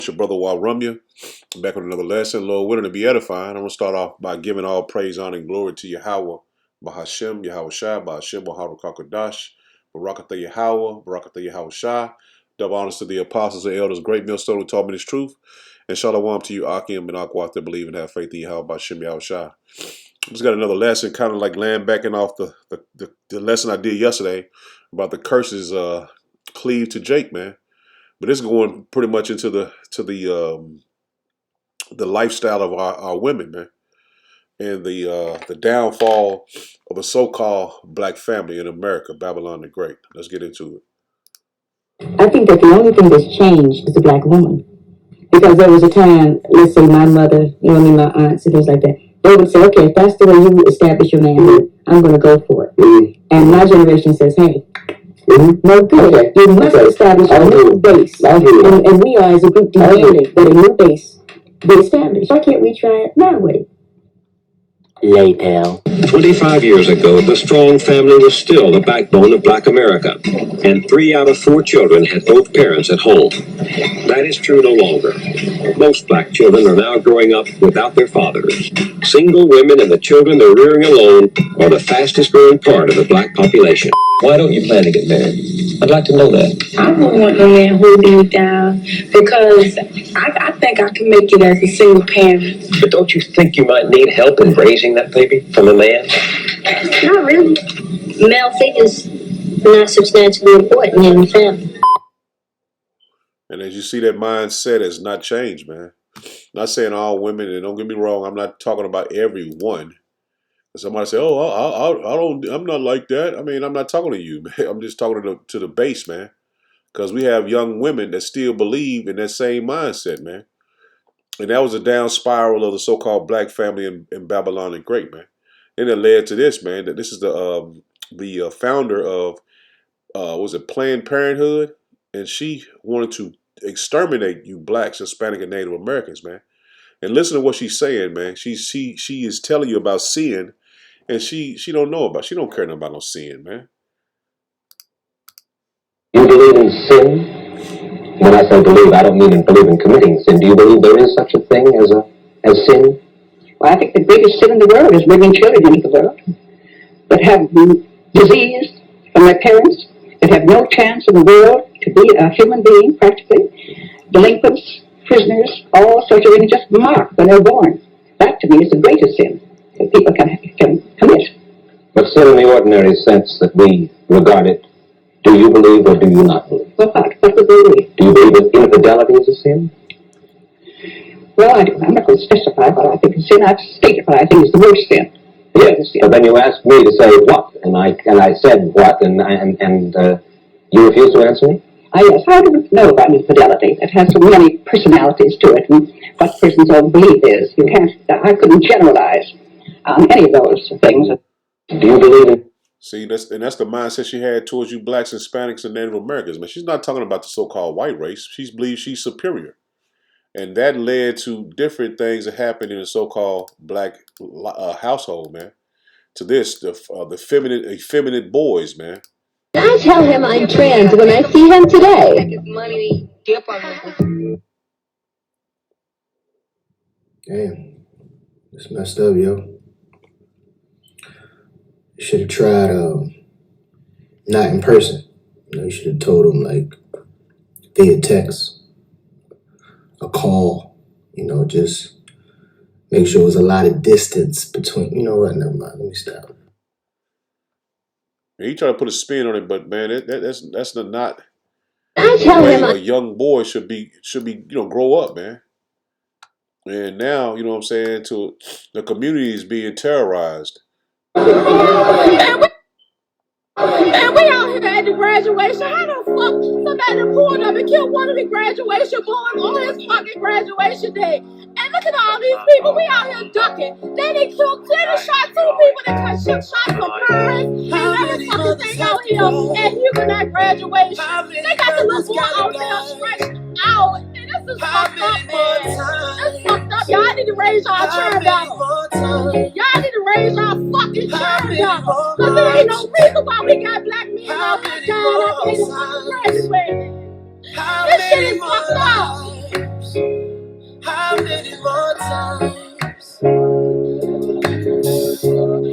It's your brother Warumya, back with another lesson. Lord willing to be edifying. I'm going to start off by giving all praise, honor, and glory to Yahweh, Bahashem, Yahweh Shai, Bahashem, Baharakakadash, Barakatha Yahweh, Barakatha Yahweh Shai. Double honors to the apostles and elders, great millstone who taught me this truth. And shalom to you, Akim and Akwat, that believe and have faith in Yahweh, Bahashem, Yahweh Shai. Just got another lesson, kind of like land backing off the lesson I did yesterday about the curses cleave to Jake, man. But it's going pretty much into the lifestyle of our women, man, and the downfall of a so-called black family in America, Babylon the Great. Let's get into it. I think that the only thing that's changed is the black woman. Because there was a time, let's say my mother, my aunts and things like that, they would say, okay, if that's the way you establish your manhood, I'm going to go for it. Mm-hmm. And my generation says, hey, no good. Okay. You must establish a new base. And we are, as a group, demanding that a new base be established. Why can't we try it my way? Later. 25 years ago, the Strong family was still the backbone of black America, and 3 out of 4 children had both parents at home. That is true no longer. Most black children are now growing up without their fathers. Single women and the children they're rearing alone are the fastest growing part of the black population. Why don't you plan to get married? I'd like to know that. I don't want no man holding me down because I think I can make it as a single parent. But don't you think you might need help in raising that baby from a man? Not really. Male figures are not substantially important in the family. And as you see, that mindset has not changed, man. Not saying all women, and don't get me wrong, I'm not talking about everyone. Somebody say, "Oh, I'm not like that." I mean, I'm not talking to you, man. I'm just talking to the base, man. Because we have young women that still believe in that same mindset, man. And that was a down spiral of the so-called black family in Babylon the Great, man. And it led to this, man. That this is the founder of was it Planned Parenthood, and she wanted to exterminate you blacks, Hispanic, and Native Americans, man. And listen to what she's saying, man. She is telling you about sin. And she don't know about, she don't care about no sin, man. You believe in sin? When I say believe, I don't mean believe in committing sin. Do you believe there is such a thing as sin? Well, I think the biggest sin in the world is bringing children into the world that have disease from their parents, that have no chance in the world to be a human being, practically. Delinquents, prisoners, all sorts of things just marked when they're born. That, to me, is the greatest sin that people can commit. But sin in the ordinary sense that we regard it, do you believe or do you not believe? What would they believe? Do you believe that infidelity is a sin? Well, I'm not going to specify what I think is sin. I've stated what I think is the worst sin. Yes, but then you asked me to say what, and I said what, and you refused to answer me? Yes, I don't know about infidelity. It has so many personalities to it, and what a person's own belief is. I couldn't generalize on any of those things. Do you believe in? See, that's the mindset she had towards you blacks, Hispanics, and Native Americans, man. She's not talking about the so-called white race. She believes she's superior. And that led to different things that happened in the so-called black household, man. To this, the effeminate boys, man. I tell him I'm trans when I see him today. Damn, it's messed up, yo. You should have tried not in person. You should have told him like via text, a call. Just make sure there's a lot of distance between. You know what? Never mind. Let me stop. He tried to put a spin on it, but man, that's not. I tell him a young boy should be grow up, man. And now, you know what I'm saying, to the community is being terrorized. And we out here at the graduation. How the fuck somebody pulled up and killed one of the graduation boys on his fucking graduation day? And look at all these people. We out here ducking. Then they killed 10 and shot 2 people that cut shots for prize. And every fucking thing out here at Huguenot graduation. They got the little boy out there stretched out. And this is fucked up, man. That's fucked up. Y'all need to raise y'all turn down. Y'all need to raise y'all fucking turn down. Because there ain't no reason why we got black men out here dying after they graduated. This shit is fucked up. times.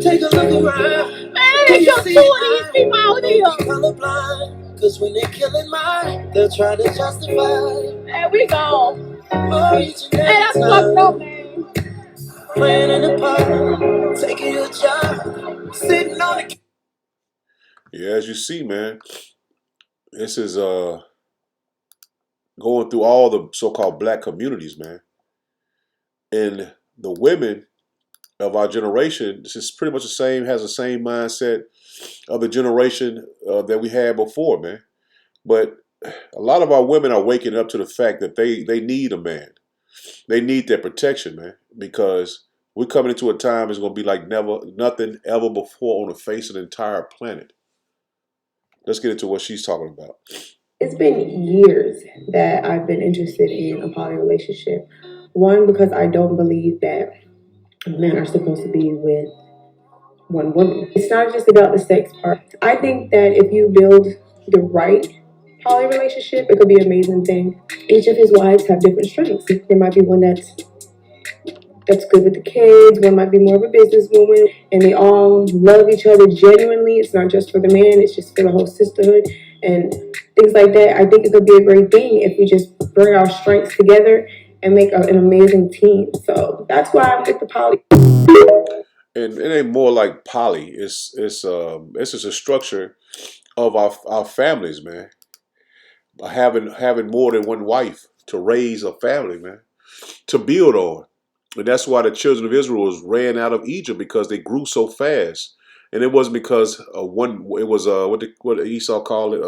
Take a look around. Man, they got two of these people out here. Colorblind, cause when they killing mine, they'll try to justify. There we go. Hey, that's fucked up, man. Playing in the park, taking your job, sitting on the. Yeah, as you see, man, this is going through all the so-called black communities, man. And the women of our generation, this is pretty much the same, has the same mindset of the generation that we had before, man. But a lot of our women are waking up to the fact that they need a man. They need their protection, man, because we're coming into a time it's going to be like nothing ever before on the face of the entire planet. Let's get into what she's talking about. It's been years that I've been interested in a poly relationship. One, because I don't believe that men are supposed to be with one woman. It's not just about the sex part. I think that if you build the right poly relationship, it could be an amazing thing. Each of his wives have different strengths. There might be one that's good with the kids, one might be more of a businesswoman, and they all love each other genuinely. It's not just for the man, it's just for the whole sisterhood and things like that. I think it could be a great thing if we just bring our strengths together and make an amazing team. So that's why I'm with the poly. And it ain't more like poly. It's just a structure of our families, man. Having more than one wife to raise a family, man, to build on. And that's why the children of Israel ran out of Egypt, because they grew so fast. And it wasn't because one. It was what Esau called it.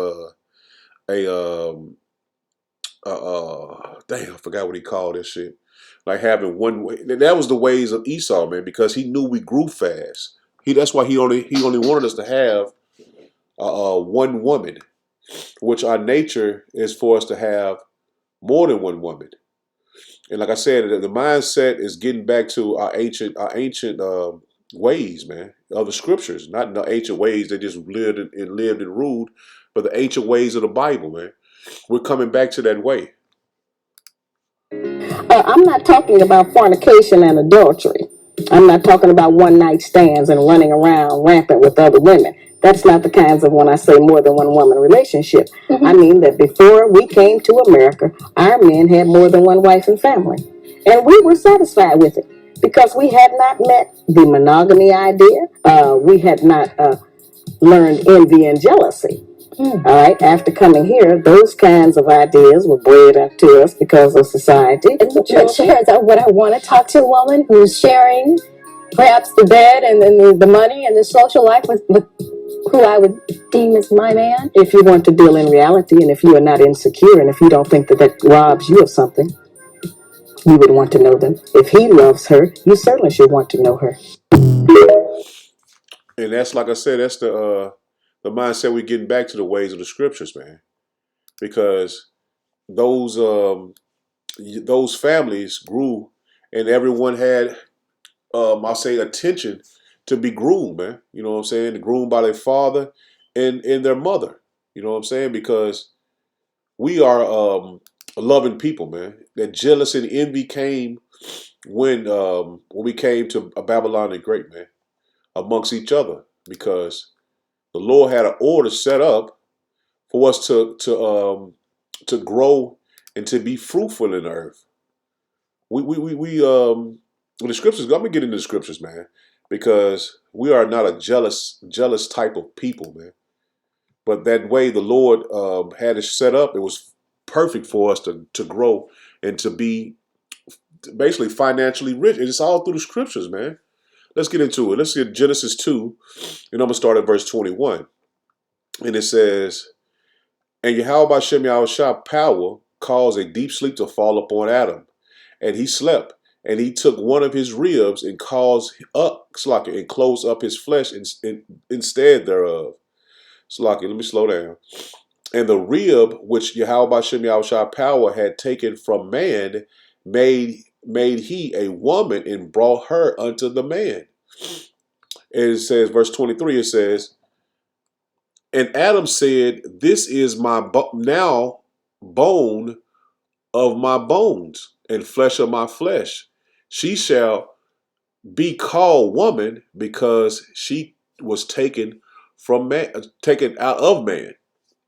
Damn, I forgot what he called this shit. Like having one way. That was the ways of Esau, man, because he knew we grew fast. That's why he only wanted us to have one woman, which our nature is for us to have more than one woman. And like I said, the mindset is getting back to our ancient ways, man, of the scriptures, not the ancient ways they just lived and ruled, but the ancient ways of the Bible, man. We're coming back to that way. I'm not talking about fornication and adultery. I'm not talking about one night stands and running around rampant with other women. That's not the kinds of, when I say more than one woman relationship. Mm-hmm. I mean that before we came to America, our men had more than one wife and family. And we were satisfied with it because we had not met the monogamy idea. We had not learned envy and jealousy. All right, after coming here, those kinds of ideas were bred into us because of society. But shares what I want to talk to a woman who's sharing perhaps the bed and then the money and the social life with who I would deem as my man. If you want to deal in reality, and if you are not insecure, and if you don't think that robs you of something, you would want to know them. If he loves her, you certainly should want to know her. And that's, like I said, that's the mindset we're getting back to the ways of the scriptures, man. Because those families grew, and everyone had, I'll say, attention to be groomed, man. You know what I'm saying? Groomed by their father and their mother. You know what I'm saying? Because we are loving people, man. That jealous and envy came when we came to Babylon the Great, man, amongst each other, because the Lord had an order set up for us to grow and to be fruitful in the earth. We the scriptures. I'm gonna get into the scriptures, man, because we are not a jealous type of people, man. But that way the Lord had it set up, it was perfect for us to grow and to be basically financially rich. And it's all through the scriptures, man. Let's get into it. Let's get Genesis 2, and I'm gonna start at verse 21. And it says, "And Yahweh Shem Yahushua power caused a deep sleep to fall upon Adam, and he slept. And he took one of his ribs and closed up his flesh instead thereof." Slaki, let me slow down. "And the rib which Yahweh Shem Yahushua power had taken from man made he a woman and brought her unto the man." And it says, verse 23, it says, "And Adam said, This is my now bone of my bones and flesh of my flesh. she shall be called woman because she was taken from man, taken out of man.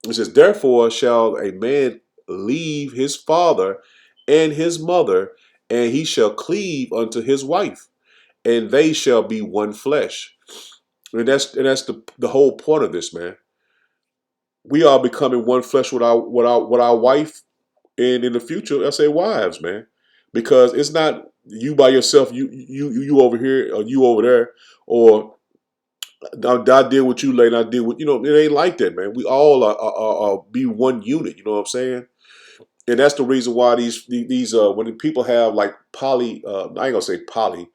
It says, therefore shall a man leave his father and his mother, and he shall cleave unto his wife, and they shall be one flesh. And that's the whole point of this, man. We are becoming one flesh with our wife, and in the future, I say wives, man, because it's not you by yourself, you over here or you over there, or I deal with you later, I deal with it ain't like that, man. We all are be one unit. You know what I'm saying? And that's the reason why these when people have like poly, I ain't gonna say poly,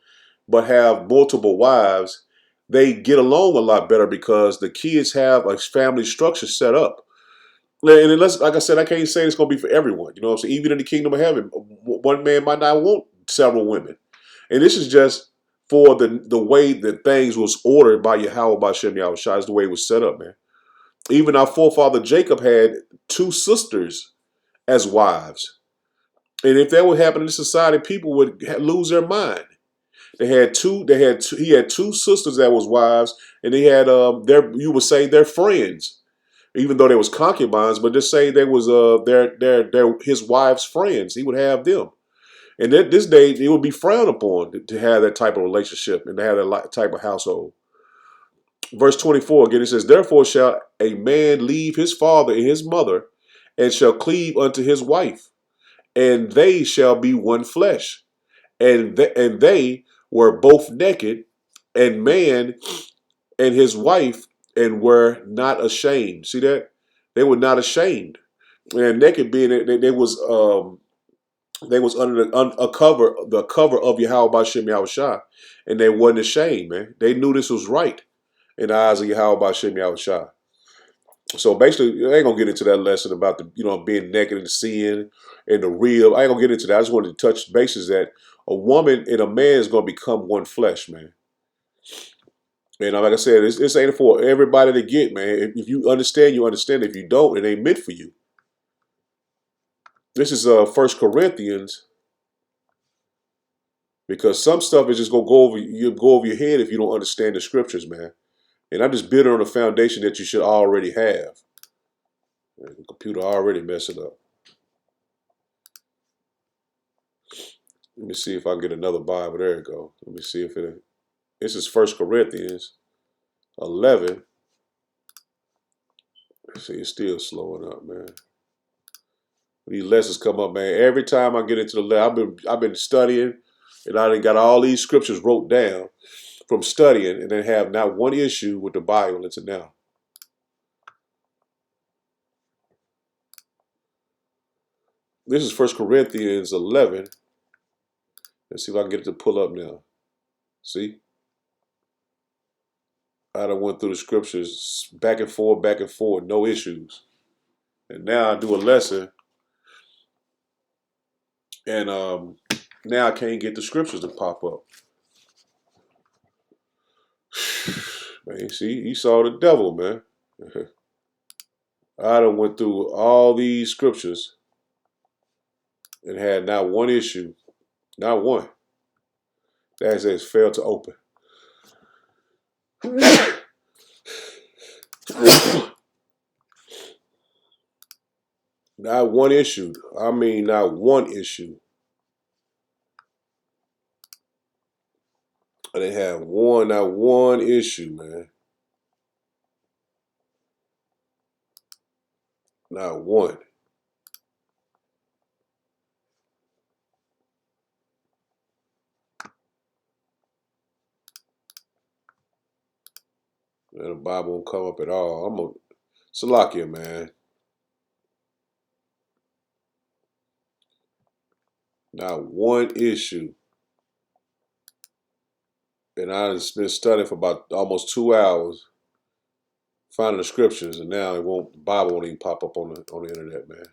but have multiple wives, they get along a lot better because the kids have a family structure set up. And unless, like I said, I can't say it's going to be for everyone. You know what I'm saying? Even in the kingdom of heaven, one man might not want several women. And this is just for the way that things was ordered by Yahweh Bashem Yahushua, is the way it was set up, man. Even our forefather Jacob had 2 sisters as wives. And if that would happen in society, people would lose their mind. He had 2 sisters that was wives, and they had you would say they're friends, even though they was concubines, but just say they was his wife's friends. He would have them. And this day, it would be frowned upon to have that type of relationship and to have that type of household. Verse 24, again, it says, therefore shall a man leave his father and his mother, and shall cleave unto his wife, and they shall be one flesh. And they were both naked, and man and his wife, and were not ashamed. See that? They were not ashamed. And naked being they was under the cover of Yahweh Bashem Yahushua, and they wasn't ashamed, man. They knew this was right in the eyes of Yahweh Bashem Yahushua. So basically, I ain't gonna get into that lesson about the being naked and sin and the real. I ain't gonna get into that. I just wanted to touch bases that a woman and a man is gonna become one flesh, man. And like I said, this ain't for everybody to get, man. If you understand, you understand. If you don't, it ain't meant for you. This is 1 Corinthians, because some stuff is just gonna go over your head if you don't understand the scriptures, man. And I'm just building on a foundation that you should already have. The computer already messed it up. Let me see if I can get another Bible. There you go. Let me see if it. This is 1 Corinthians 11. See, it's still slowing up, man. These lessons come up, man. Every time I get into the lesson, I've been studying, and I done got all these scriptures wrote down from studying, and then have not one issue with the Bible until now. This is 1 Corinthians 11. Let's see if I can get it to pull up now. See? I done went through the scriptures back and forth, no issues. And now I do a lesson, and now I can't get the scriptures to pop up. Man, see, he saw the devil, man. I done went through all these scriptures and had not one issue, not one. That says failed to open. Not one issue. I mean, not one issue. I didn't have not one issue, man. Not one. And the Bible won't come up at all. I'm a Salakia, man. Not one issue. And I've been studying for about almost 2 hours, finding the scriptures, and now the Bible won't even pop up on the internet, man.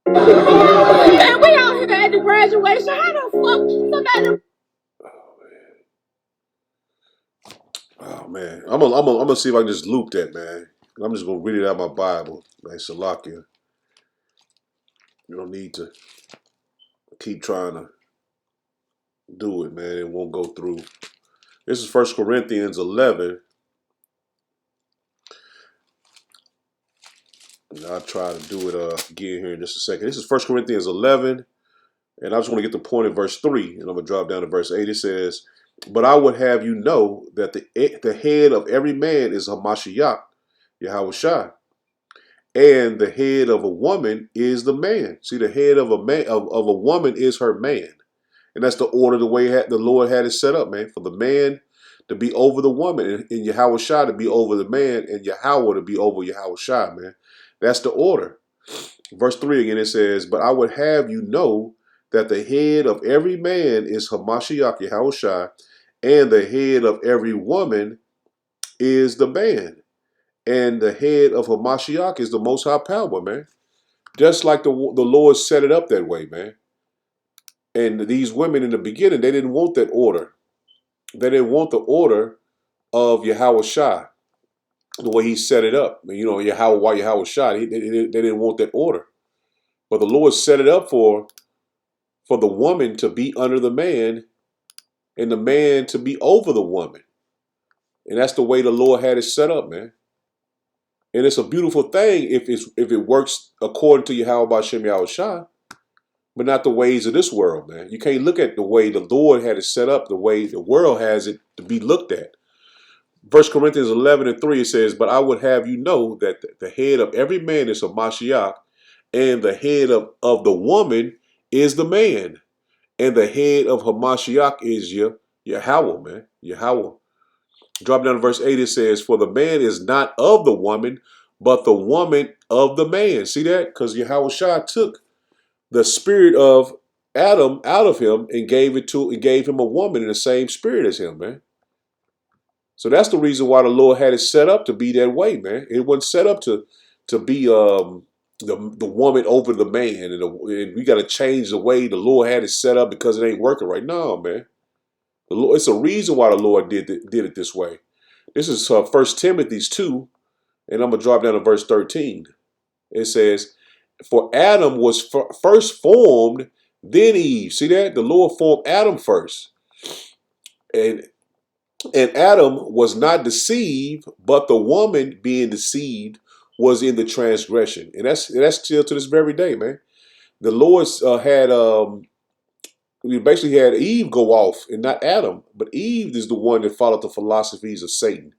And we out here at the graduation. How the fuck somebody? Oh man, I'm gonna see if I can just loop that, man. I'm just gonna read it out of my Bible, man. Salakia. You don't need to. Keep trying to do it, man. It won't go through. This is 1 Corinthians 11. And I'll try to do it again here in just a second. This is 1 Corinthians 11. And I just want to get the point in verse 3. And I'm going to drop down to verse 8. It says, but I would have you know that the head of every man is Hamashiach, Yahushua. And the head of a woman is the man. See, the head of a man of a woman is her man. And that's the order, the way the Lord had it set up, man. For the man to be over the woman, and Yahushua to be over the man, and Yahweh to be over Yahushua, man. That's the order. Verse 3 again, it says, but I would have you know that the head of every man is Hamashiach, Yahushua, and the head of every woman is the man. And the head of Hamashiach is the Most High Power, man. Just like the Lord set it up that way, man. And these women in the beginning, they didn't want that order. They didn't want the order of Yahushua, the way he set it up. You know, Yahushua, they didn't want that order. But the Lord set it up for the woman to be under the man and the man to be over the woman. And that's the way the Lord had it set up, man. And it's a beautiful thing if it works according to Yahweh Shem Yahushua, but not the ways of this world, man. You can't look at the way the Lord had it set up, the way the world has it to be looked at. 1 Corinthians 11 and 3, it says, but I would have you know that the head of every man is a Mashiach, and the head of the woman is the man. And the head of Hamashiach is Yahweh, man. Yahweh. Drop down to verse 8, it says, for the man is not of the woman, but the woman of the man. See that? Because Yahushua took the spirit of Adam out of him and gave him a woman in the same spirit as him, man. So that's the reason why the Lord had it set up to be that way, man. It wasn't set up to be the woman over the man, and we got to change the way the Lord had it set up because it ain't working right now, man. It's a reason why the Lord did it this way. This is 1 Timothy 2, and I'm going to drop down to verse 13. It says, for Adam was first formed, then Eve. See that? The Lord formed Adam first. And Adam was not deceived, but the woman being deceived was in the transgression. And that's still to this very day, man. The Lord we basically had Eve go off and not Adam. But Eve is the one that followed the philosophies of Satan.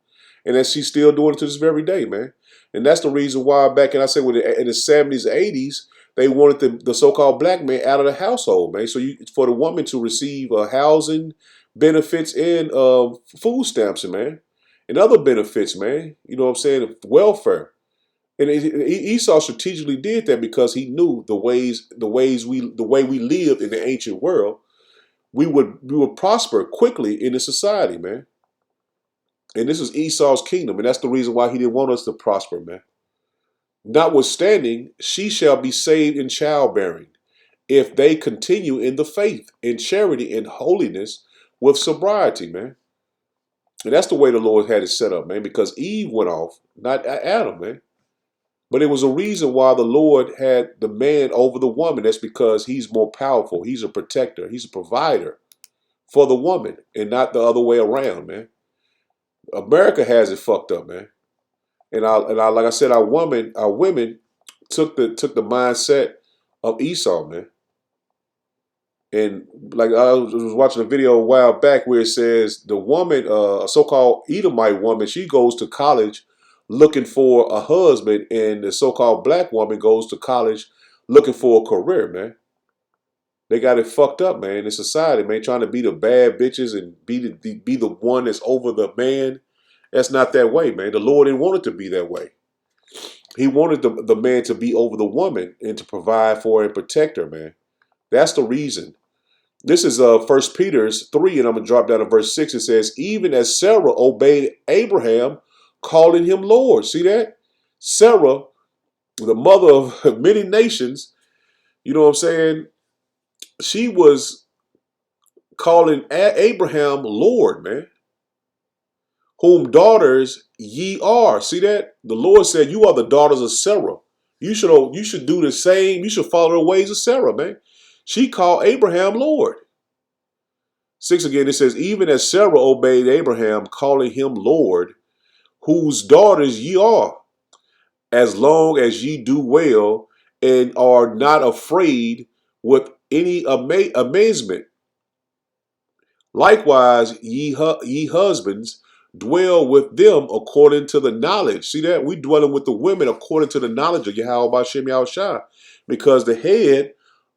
And that she's still doing it to this very day, man. And that's the reason why back in the 70s, 80s, they wanted the so-called black man out of the household, man. So for the woman to receive housing benefits and food stamps, man, and other benefits, man. You know what I'm saying? Welfare. And Esau strategically did that because he knew the way we lived in the ancient world, we would prosper quickly in the society, man. And this is Esau's kingdom, and that's the reason why he didn't want us to prosper, man. Notwithstanding, she shall be saved in childbearing, if they continue in the faith, in charity, and holiness, with sobriety, man. And that's the way the Lord had it set up, man, because Eve went off, not Adam, man. But it was a reason why the Lord had the man over the woman. That's because he's more powerful. He's a protector. He's a provider for the woman, and not the other way around, man. America has it fucked up, man. And like I said, our women took the mindset of Esau, man. And like I was watching a video a while back where it says the woman, a so-called Edomite woman, she goes to college looking for a husband, and the so-called black woman goes to college looking for a career, man. They got it fucked up, man, in society, man, trying to be the bad bitches and be the one that's over the man. That's not that way, man. The Lord didn't want it to be that way. He wanted the man to be over the woman and to provide for her and protect her, man. That's the reason. This is 1 Peter 3, and I'm going to drop down to verse 6. It says, even as Sarah obeyed Abraham, calling him Lord. See that? Sarah, the mother of many nations, you know what I'm saying? She was calling Abraham Lord, man. Whom daughters ye are. See that? The Lord said, you are the daughters of Sarah. You should do the same. You should follow the ways of Sarah, man. She called Abraham Lord. 6 again, it says, even as Sarah obeyed Abraham, calling him Lord, whose daughters ye are, as long as ye do well and are not afraid with any amazement. Likewise, ye husbands, dwell with them according to the knowledge. See that? We dwelling with the women according to the knowledge of Yahweh Bashem Yahushua, because the head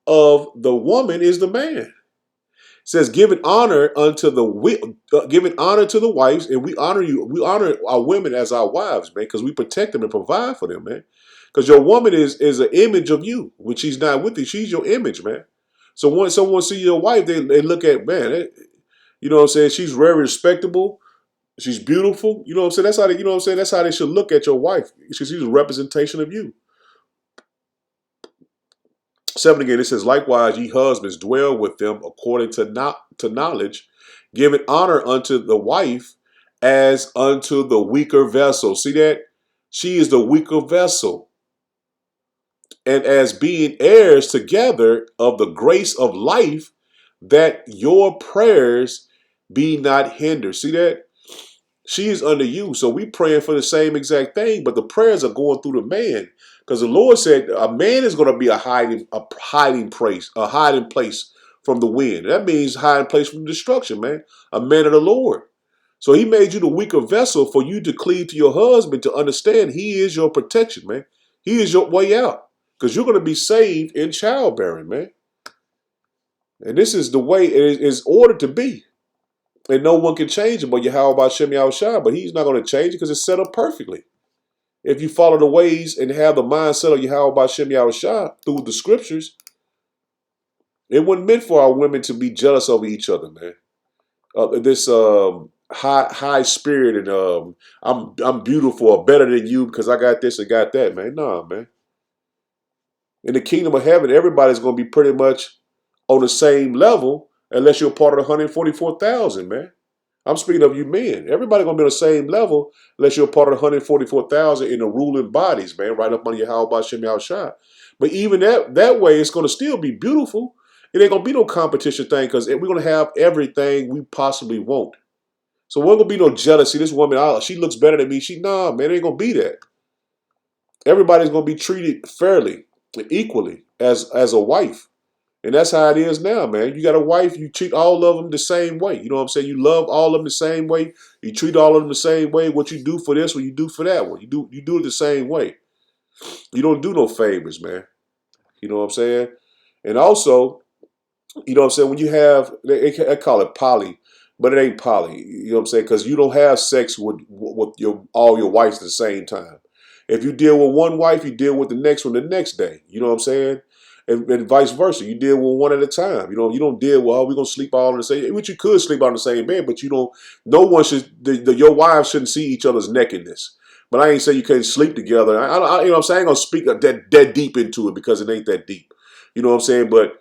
of the woman is the man. It says, giving honor unto giving honor to the wives, and we honor our women as our wives, man, because we protect them and provide for them, man. Because your woman is an image of you. When she's not with you, she's your image, man. So when someone see your wife, they look at, man, you know what I'm saying? She's very respectable. She's beautiful. You know what I'm saying? That's how they, you know what I'm saying? That's how they should look at your wife. She's a representation of you. 7 again, it says, likewise, ye husbands, dwell with them according to knowledge, giving honor unto the wife as unto the weaker vessel. See that? She is the weaker vessel. And as being heirs together of the grace of life, that your prayers be not hindered. See that? She is under you. So we praying for the same exact thing, but the prayers are going through the man. Because the Lord said a man is going to be a hiding place from the wind. That means hiding place from destruction, man. A man of the Lord. So he made you the weaker vessel for you to cleave to your husband, to understand he is your protection, man. He is your way out. Because you're going to be saved in childbearing, man. And this is the way it is ordered to be. And no one can change it but Yahweh Bashem Yahushua. But he's not going to change it because it's set up perfectly. If you follow the ways and have the mindset of Yahweh Bashem Yahushua through the scriptures, it wasn't meant for our women to be jealous over each other, man. This high spirit and I'm beautiful or better than you because I got this and got that, man. Nah, man. In the kingdom of heaven, everybody's going to be pretty much on the same level unless you're part of the 144,000, man. I'm speaking of you men. Everybody going to be on the same level unless you're part of the 144,000 in the ruling bodies, man, right up under Yahweh Bashem Yahushua. But even that way, it's going to still be beautiful. It ain't going to be no competition thing because we're going to have everything we possibly want. So we're going to be no jealousy. This woman, she looks better than me. Nah, man, it ain't going to be that. Everybody's going to be treated fairly, equally as a wife. And that's how it is now, man. You got a wife, you treat all of them the same way. You know what I'm saying? You love all of them the same way. You treat all of them the same way. What you do for this, what you do for that one. You do it the same way. You don't do no favors, man. You know what I'm saying? And also, you know what I'm saying, when you have, they call it poly, but it ain't poly. You know what I'm saying? Because you don't have sex with all your wives at the same time. If you deal with one wife, you deal with the next one the next day. You know what I'm saying? And vice versa. You deal with one at a time. You don't deal with, we're going to sleep all in the same, which you could sleep on the same bed, but no one should, your wives shouldn't see each other's nakedness. But I ain't saying you can't sleep together. You know what I'm saying? I ain't going to speak that deep into it because it ain't that deep. You know what I'm saying? But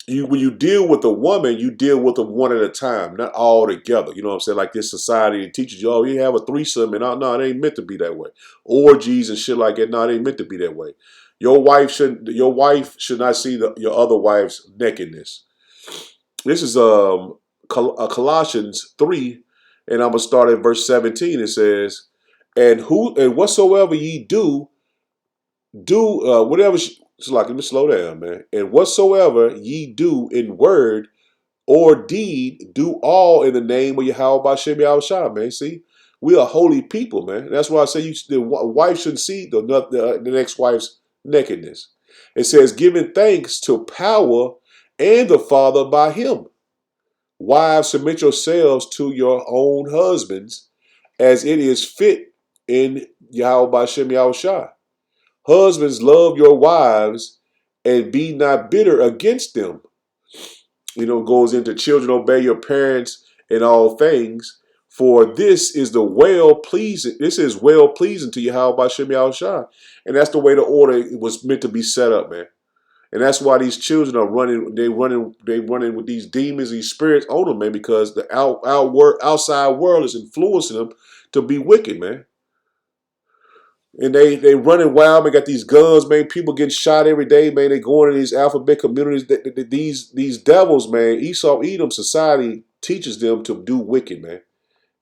when you deal with a woman, you deal with them one at a time, not all together. You know what I'm saying? Like this society teaches you, you have a threesome, and no, it ain't meant to be that way. Orgies and shit like that, no, it ain't meant to be that way. Your wife should not see your other wife's nakedness. This is Colossians 3, and I'm gonna start at verse 17. It says, and whatsoever ye do whatever. It's like, let me slow down, man. And whatsoever ye do in word or deed, do all in the name of Yahweh Bashem Yahushua, man. See, we are holy people, man. That's why I say the wife shouldn't see the next wife's nakedness. It says, giving thanks to power and the Father by him. Wives, submit yourselves to your own husbands as it is fit in Yahweh Bashem Yahushua. Husbands, love your wives and be not bitter against them. Goes into children, obey your parents in all things. For this is well pleasing to Yahweh Bashem Yahushua. And that's the way the order was meant to be set up, man. And that's why these children are running with these demons, these spirits on them, man, because the outside world is influencing them to be wicked, man. And they running wild, man. Got these guns, man. People getting shot every day, man. They going to these alphabet communities. These devils, man. Esau Edom society teaches them to do wicked, man.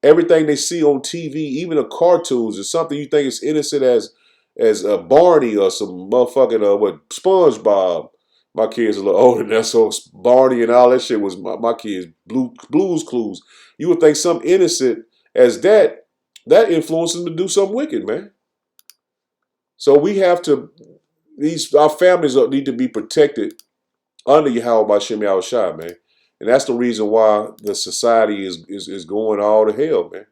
Everything they see on TV, even the cartoons, is something you think is innocent as Barney or some motherfucking what SpongeBob. My kids are a little older than that, so Barney and all that shit was my kids. Blues Clues. You would think something innocent as that influences them to do something wicked, man. So we have to, our families need to be protected under Yahweh Bashem Yahushua, man. And that's the reason why the society is going all to hell, man.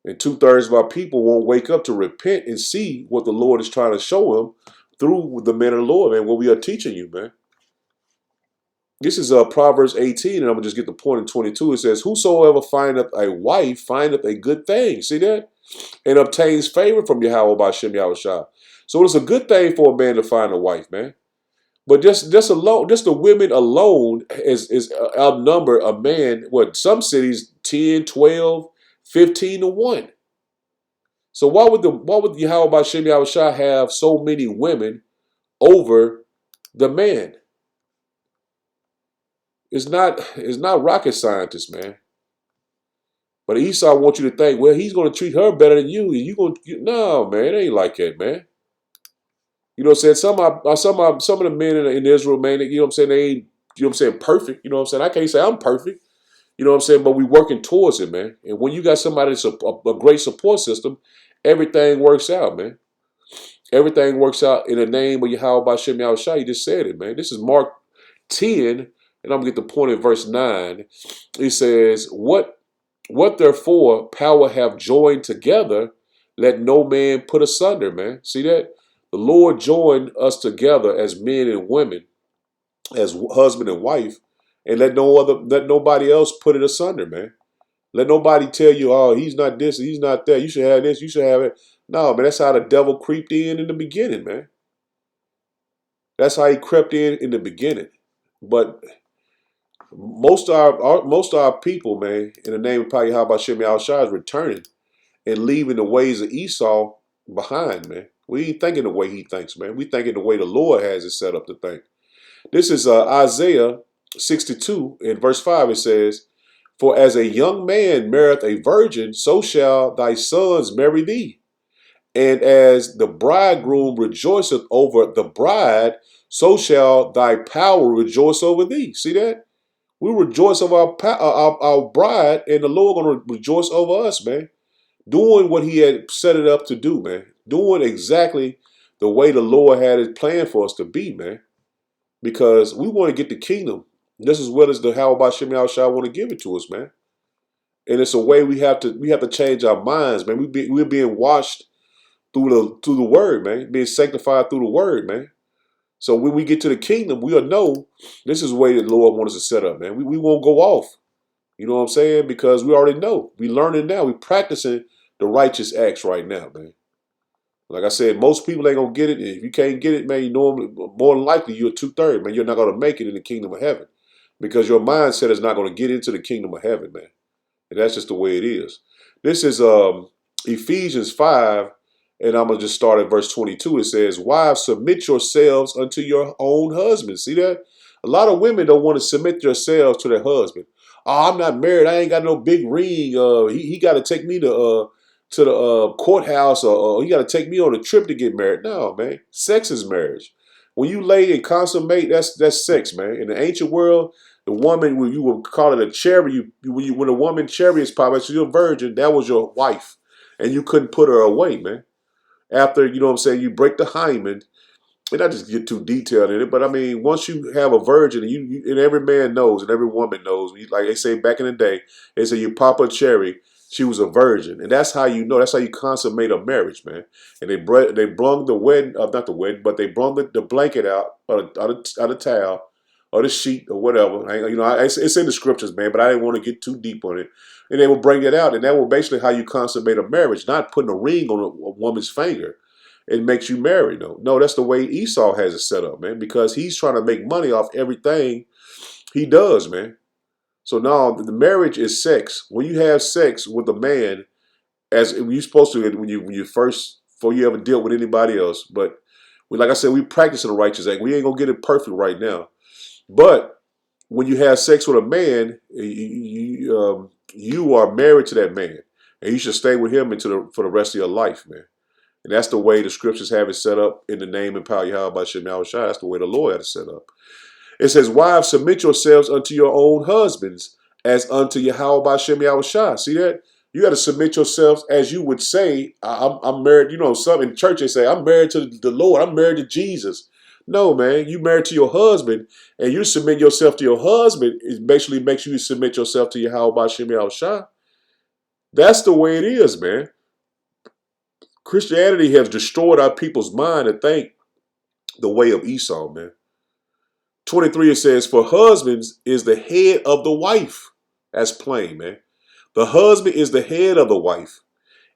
And 2/3 of our people won't wake up to repent and see what the Lord is trying to show them through the men of the Lord, man, what we are teaching you, man. This is Proverbs 18, and I'm going to just get the point in 22. It says, whosoever findeth a wife findeth a good thing. See that? And obtains favor from Yahweh Bashem Yahushua. So it's a good thing for a man to find a wife, man. But just the women alone is outnumber a man. What some cities 10, 12, 15 to 1. So why would Yahweh Bashem Yahushua have so many women over the man? It's not rocket scientists, man. But Esau wants you to think, well, he's going to treat her better than you, and you going to no, man, it ain't like that, man. You know what I'm saying? Some of the men in Israel, man, you know what I'm saying, they ain't, you know what I'm saying, perfect. You know what I'm saying? I can't say I'm perfect. You know what I'm saying? But we working towards it, man. And when you got somebody that's a great support system, everything works out, man. Everything works out in the name of Yahweh Bashem Yahushua. You just said it, man. This is Mark 10, and I'm going to get the point in verse 9. It says, What therefore power have joined together, let no man put asunder, man. See that? The Lord joined us together as men and women, as husband and wife, and let nobody else put it asunder, man. Let nobody tell you, oh, he's not this, he's not that. You should have this, you should have it. No, man, that's how the devil creeped in the beginning, man. That's how he crept in the beginning. But most of our people, man, in the name of Yahweh Bashem Yahushua, is returning and leaving the ways of Esau behind, man. We ain't thinking the way he thinks, man. We thinking the way the Lord has it set up to think. This is Isaiah 62 in verse 5. It says, for as a young man marrieth a virgin, so shall thy sons marry thee. And as the bridegroom rejoiceth over the bride, so shall thy power rejoice over thee. See that? We rejoice over our bride, and the Lord going to rejoice over us, man. Doing what he had set it up to do, man. Doing exactly the way the Lord had it planned for us to be, man. Because we want to get the kingdom just as well as the Yahweh Bashem Yahushua want to give it to us, man. And it's a way we have to change our minds, man. We're being washed through the word, man. Being sanctified through the word, man. So when we get to the kingdom, we'll know this is the way the Lord wants us to set up, man. We won't go off. You know what I'm saying? Because we already know. We learning now. We practicing the righteous acts right now, man. Like I said, most people ain't gonna get it. If you can't get it, man, you normally more than likely you're 2/3, man. You're not gonna make it in the kingdom of heaven because your mindset is not gonna get into the kingdom of heaven, man. And that's just the way it is. This is Ephesians 5, and I'm gonna just start at verse 22. It says, "Wives, submit yourselves unto your own husbands." See that? A lot of women don't want to submit themselves to their husband. Oh, I'm not married. I ain't got no big ring. He got to take me to the courthouse, or he got to take me on a trip to get married. No, man. Sex is marriage. When you lay and consummate, that's sex, man. In the ancient world, the woman, when you would call it a cherry, when a woman cherry is probably, so you're a virgin, that was your wife, and you couldn't put her away, man. After, you know what I'm saying, you break the hymen, and not just get too detailed in it, but I mean, once you have a virgin, and every man knows, and every woman knows, like they say back in the day, they say you pop a cherry, she was a virgin, and that's how you know. That's how you consummate a marriage, man. And they brung the wedding, not the wedding, but they brung the blanket out of the towel or the sheet or whatever. It's in the scriptures, man, but I didn't want to get too deep on it. And they will bring that out, and that was basically how you consummate a marriage, not putting a ring on a woman's finger. It makes you married, though. No, that's the way Esau has it set up, man, because he's trying to make money off everything he does, man. So now the marriage is sex. When you have sex with a man, as you're supposed to, when you first before you ever deal with anybody else. But like I said, we practicing the righteous act. We ain't gonna get it perfect right now. But when you have sex with a man, you are married to that man, and you should stay with him for the rest of your life, man. And that's the way the scriptures have it set up in the name and power of Yahweh B'Shem Yahushua. That's the way the Lord had it set up. It says, wives, submit yourselves unto your own husbands as unto Yahweh B'Shem Yahushua. See that? You got to submit yourselves as you would say, I'm married. You know, some in church they say, I'm married to the Lord. I'm married to Jesus. No, man. You married to your husband, and you submit yourself to your husband. It basically makes you submit yourself to Yahweh B'Shem Yahushua. That's the way it is, man. Christianity has destroyed our people's mind to think the way of Esau, man. 23, it says, for husbands is the head of the wife. That's plain, man. The husband is the head of the wife,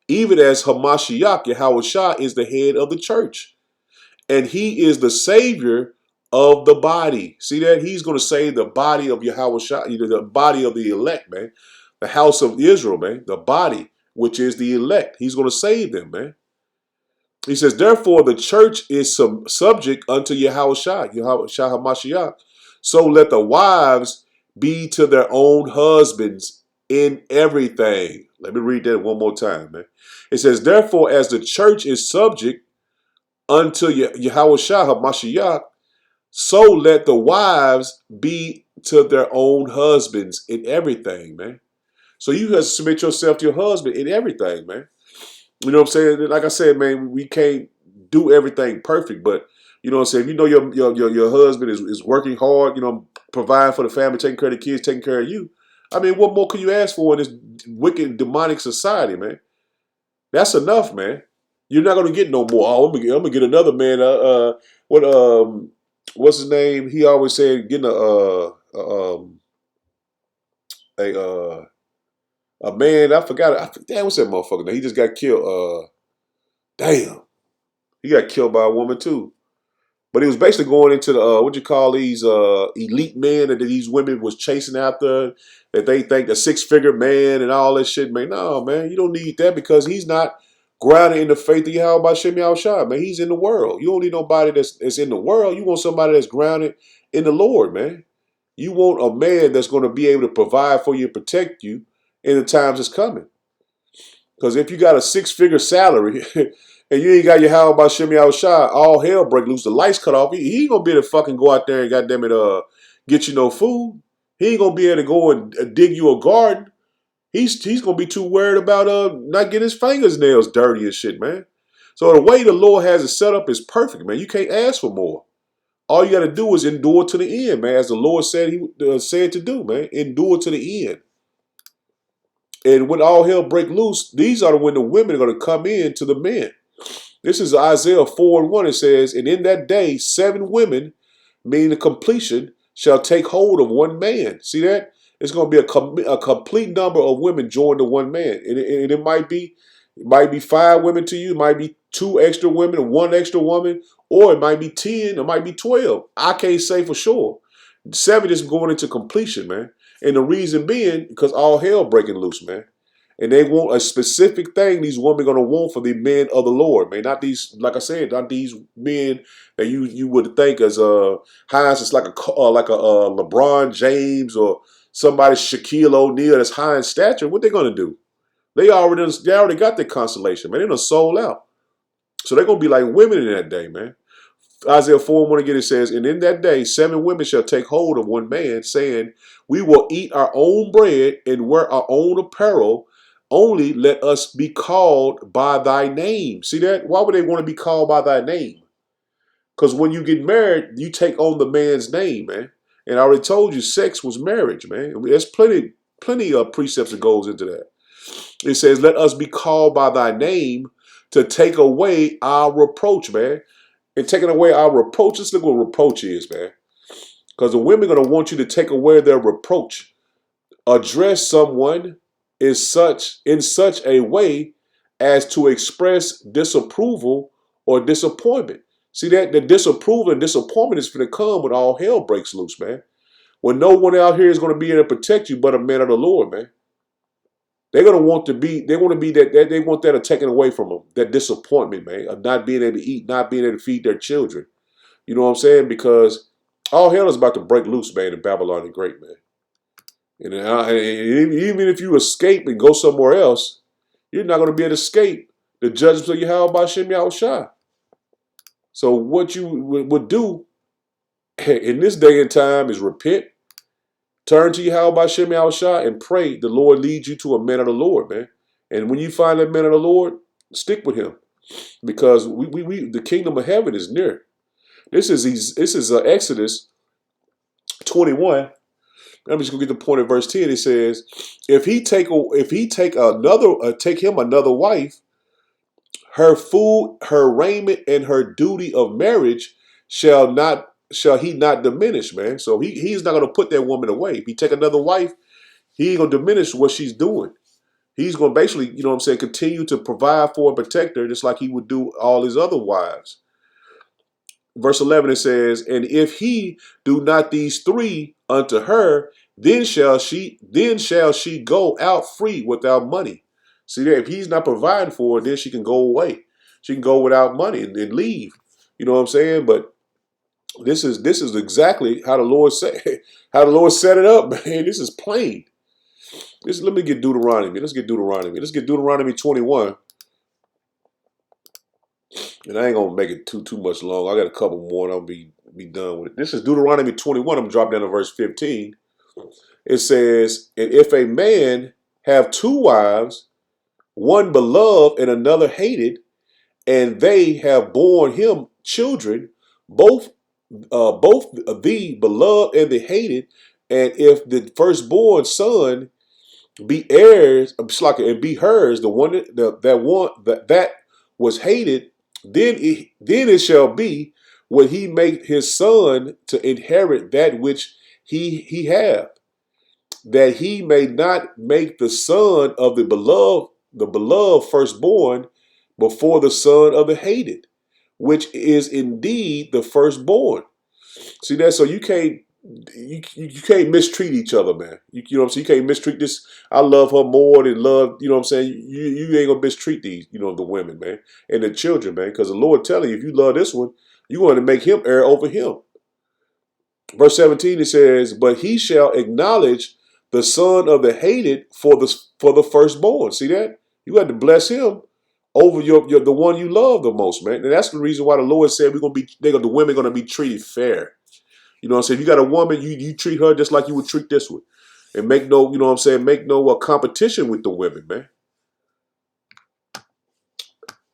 even as Hamashiach, Yahushua, is the head of the church. And he is the savior of the body. See that? He's going to save the body of Yahushua, the body of the elect, man. The house of Israel, man. The body, which is the elect. He's going to save them, man. He says, therefore, the church is subject unto Yahushua HaMashiach. So let the wives be to their own husbands in everything. Let me read that one more time, man. It says, therefore, as the church is subject unto Yahushua HaMashiach, so let the wives be to their own husbands in everything, man. So you have to submit yourself to your husband in everything, man. You know what I'm saying? Like I said, man, we can't do everything perfect, but you know what I'm saying? If you know your husband is working hard, you know, providing for the family, taking care of the kids, taking care of you. I mean, what more can you ask for in this wicked, demonic society, man? That's enough, man. You're not gonna get no more. Oh, I'm gonna get another man. What's his name? He always said getting a man. I forgot. Damn, what's that motherfucker name? He just got killed. Damn, he got killed by a woman too. But he was basically going into the what you call these elite men that these women was chasing after, that they think a 6-figure man and all that shit, man. No, man, you don't need that because he's not grounded in the faith of Yahweh B'Shem Yahushua, man. He's in the world. You don't need nobody that's in the world. You want somebody that's grounded in the Lord, man. You want a man that's going to be able to provide for you and protect you in the times that's coming. Because if you got a 6-figure salary and you ain't got your Yahweh B'Shem Yahushua, all hell break loose, the lights cut off, he ain't going to be able to fucking go out there and goddamn it, get you no food. He ain't going to be able to go and dig you a garden. He's going to be too worried about not getting his fingernails dirty and shit, man. So the way the Lord has it set up is perfect, man. You can't ask for more. All you got to do is endure to the end, man. As the Lord said he said to do, man. Endure to the end. And when all hell break loose, these are when the women are going to come in to the men. This is Isaiah 4:1. It says, and in that day, 7 women, meaning the completion, shall take hold of one man. See that? It's going to be a complete number of women joined to one man. And it might be 5 women to you. It might be 2 extra women, 1 extra woman, or it might be 10, it might be 12. I can't say for sure. 7 is going into completion, man. And the reason being, because all hell breaking loose, man. And they want a specific thing these women are going to want for the men of the Lord, man. Not these, like I said, not these men that you would think as high as it's like a LeBron James or somebody Shaquille O'Neal that's high in stature. What they going to do? They already got their consolation, man. They're going to sold out. So they're going to be like women in that day, man. Isaiah 4:1 again, it says, and in that day 7 women shall take hold of one man, saying, we will eat our own bread and wear our own apparel. Only let us be called by thy name. See that? Why would they want to be called by thy name? Because when you get married, you take on the man's name, man. And I already told you, sex was marriage, man. There's plenty of precepts that goes into that. It says, let us be called by thy name to take away our reproach, man. And taking away our reproach, let's look what reproach is, man. Because the women are going to want you to take away their reproach. Address someone in such a way as to express disapproval or disappointment. See that? The disapproval and disappointment is going to come when all hell breaks loose, man. When no one out here is going to be able to protect you but a man of the Lord, man. They're gonna want to be. They want to be that. They want that taken away from them. That disappointment, man, of not being able to eat, not being able to feed their children. You know what I'm saying? Because all hell is about to break loose, man, in Babylon the Great, man. And even if you escape and go somewhere else, you're not going to be able to escape the judgment of Yahweh B'Shem Yahushua. So what you would do in this day and time is repent, turn to Yahweh B'Shem Yahushua, and pray the Lord leads you to a man of the Lord, man. And when you find that man of the Lord, stick with him, because the kingdom of heaven is near. This is Exodus 21. I'm just gonna get the point in verse 10. It says, if he take him another wife, her food, her raiment, and her duty of marriage shall he not diminish, man. So he's not gonna put that woman away. If he take another wife, he ain't gonna diminish what she's doing. He's gonna basically, you know what I'm saying, continue to provide for and protect her, just like he would do all his other wives. Verse 11, it says, and if he do not these three unto her, then shall she go out free without money. See that if he's not providing for her, then she can go away. She can go without money and leave. You know what I'm saying? But this is exactly how the Lord set it up, man. This is plain. Let me get Deuteronomy. Let's get Deuteronomy 21. And I ain't gonna make it too much long. I got a couple more and I'll be done with it. This is Deuteronomy 21. I'm dropping down to verse 15. It says, and if a man have two wives, one beloved and another hated, and they have borne him children, both the beloved and the hated, and if the firstborn son be heirs, and be hers, the one that was hated, then it shall be when he make his son to inherit that which he have, that he may not make the son of the beloved firstborn before the son of the hated, which is indeed the firstborn. See that? So you can't mistreat each other, man. You know what I'm saying? You can't mistreat this. I love her more than love, you know what I'm saying? You ain't gonna mistreat these, the women, man, and the children, man, because the Lord telling you, if you love this one, you want to make him heir over him. Verse 17, it says, but he shall acknowledge the son of the hated for the firstborn. See that? You had to bless him over the one you love the most, man. And that's the reason why the Lord said the women gonna be treated fair. You know what I'm saying? If you got a woman, you treat her just like you would treat this one. And make no, you know what I'm saying, make no competition with the women, man.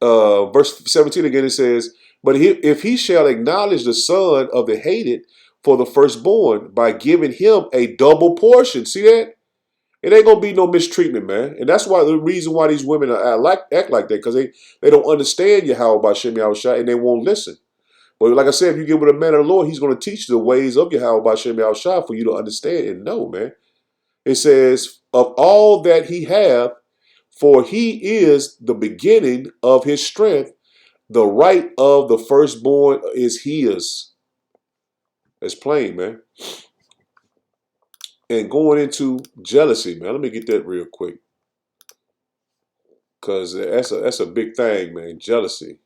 Verse 17 again, it says, but if he shall acknowledge the son of the hated for the firstborn by giving him a double portion. See that? It ain't gonna be no mistreatment, man. And that's why the reason why these women act like that, because they don't understand Yahweh B'Shem Yahushua and they won't listen. But like I said, if you get with a man of the Lord, he's going to teach you the ways of Yahweh B'Shem Yahushua for you to understand and know, man. It says, of all that he hath, for he is the beginning of his strength, the right of the firstborn is his. That's plain, man. And going into jealousy, man. Let me get that real quick, because that's a big thing, man. Jealousy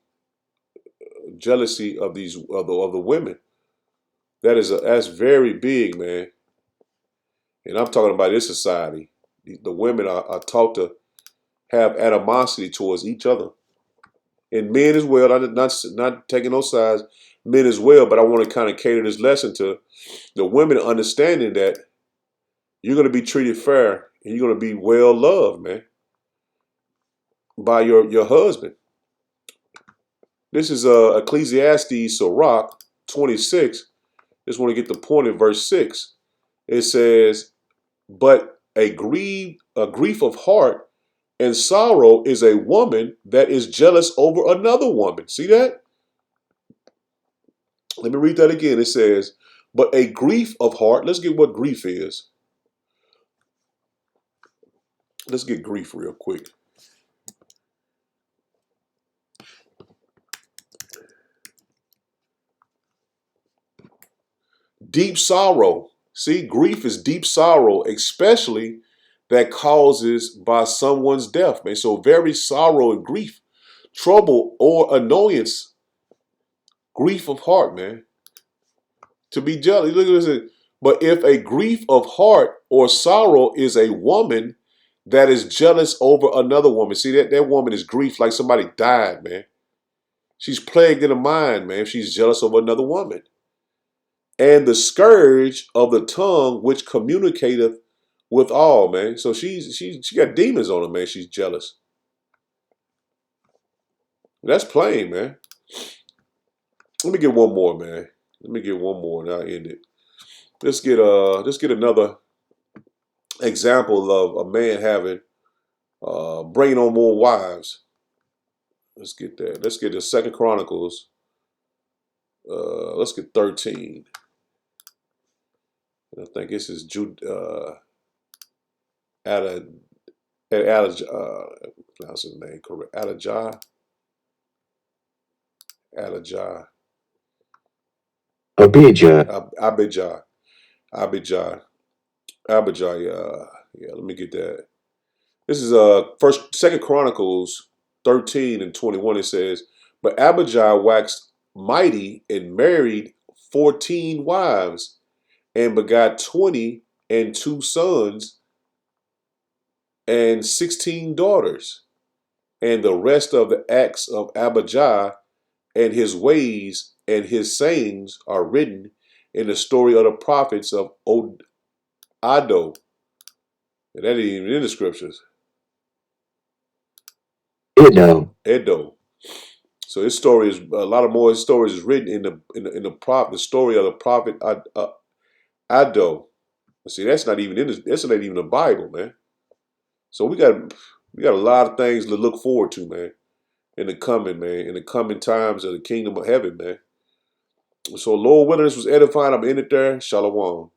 of these of the women. That's very big, man. And I'm talking about this society. The women are taught to have animosity towards each other, and men as well. I'm not taking no sides, men as well. But I want to kind of cater this lesson to the women, understanding that you're going to be treated fair and you're going to be well loved, man, by your husband. This is Ecclesiastes Sirach 26. Just want to get the point in verse 6. It says, but a grief of heart and sorrow is a woman that is jealous over another woman. See that? Let me read that again. It says, but a grief of heart. Let's get what grief is. Let's get grief real quick. Deep sorrow. See, grief is deep sorrow, especially that causes by someone's death, man. So very sorrow and grief, trouble or annoyance, grief of heart, man. To be jealous. Look at this. But if a grief of heart or sorrow is a woman that is jealous over another woman, see that woman is grief like somebody died, man. She's plagued in the mind, man, if she's jealous of another woman. And the scourge of the tongue which communicateth with all, man. So she got demons on her, man. She's jealous. That's plain, man. Let me get one more, man. Let me get one more and I'll end it. Let's get another example of a man having bringing on more wives. Let's get that. Let's get the 2 Chronicles. Let's get 13. And I think this is Jude. Pronounce his name correct. Adonijah. Abijah. Yeah. Let me get that. This is 2 Chronicles 13 and 21. It says, but Abijah waxed mighty and married 14 wives, and begot 22 sons and 16 daughters. And the rest of the acts of Abijah and his ways and his sayings are written in the story of the prophets of Addo. And that ain't even in the scriptures. Edo. So his story is a lot of more. His stories is written in the story of the prophet Addo. See, that's not even in the Bible, man. So we got a lot of things to look forward to, man, in the coming times of the kingdom of heaven, man. So Lord willing, this was edifying. I'm in it there. Shalom.